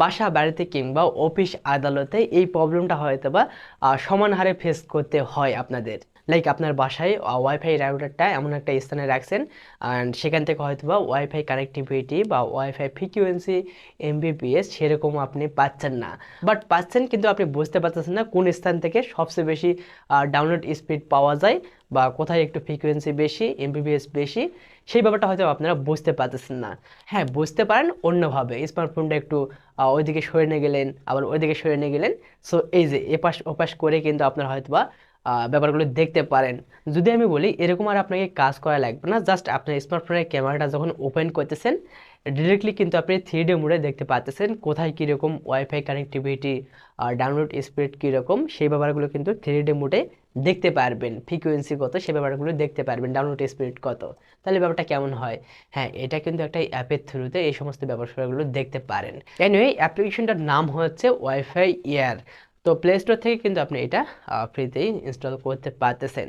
বাসা বাড়িতে কিংবা অফিস আদালতে এই প্রবলেমটা হয়তো বা সমান হারে ফেস করতে হয় আপনাদের। লাইক আপনার বাসায় ওয়াইফাই রাউটারটা এমন একটা স্থানে রাখছেন, অ্যান্ড সেখান থেকে হয়তো বা ওয়াইফাই কানেক্টিভিটি বা ওয়াইফাই ফ্রিকুয়েন্সি এমবিপিএস সেরকম আপনি পাচ্ছেন না। বাট পাচ্ছেন, কিন্তু আপনি বুঝতে পারতেছেন না কোন স্থান থেকে সবচেয়ে বেশি ডাউনলোড স্পিড পাওয়া যায় বা কোথায় একটু ফ্রিকোয়েন্সি বেশি, এমবিপিএস বেশি, সেই ব্যাপারটা হয়তো আপনারা বুঝতে পারতেছেন না। হ্যাঁ, বুঝতে পারেন অন্যভাবে, স্মার্টফোনটা একটু ওইদিকে সরে নিয়ে গেলেন, আবার ওইদিকে সরে নিয়ে গেলেন। সো এই যে এপাশ ওপাশ করে কিন্তু আপনারা হয়তো বা ব্যাপারগুলো দেখতে পারেন। যদি আমি বলি, এরকম আর আপনাকে কাজ করা লাগবে না, জাস্ট আপনার স্মার্টফোনের ক্যামেরাটা যখন ওপেন করতেছেন ডিরেক্টলি কিন্তু আপনি 3D মোডে দেখতে পাচ্ছেন কোথায় কীরকম ওয়াইফাই কানেক্টিভিটি, ডাউনলোড স্পিড কীরকম, সেই ব্যাপারগুলো কিন্তু 3D মোডে দেখতে পারবেন। ফ্রিকোয়েন্সি কত সেই ব্যাপারগুলো দেখতে পারবেন, ডাউনলোড স্পিড কত। তাহলে ব্যাপারটা কেমন হয়? হ্যাঁ, এটা কিন্তু একটা অ্যাপের থ্রুতে এই সমস্ত ব্যাপারগুলো দেখতে পারেন। এনিওয়ে, অ্যাপ্লিকেশনটার নাম হচ্ছে ওয়াইফাই এয়ার। তো প্লে স্টোর থেকে কিন্তু আপনি এটা ফ্রিতেই ইনস্টল করতে পারতেছেন।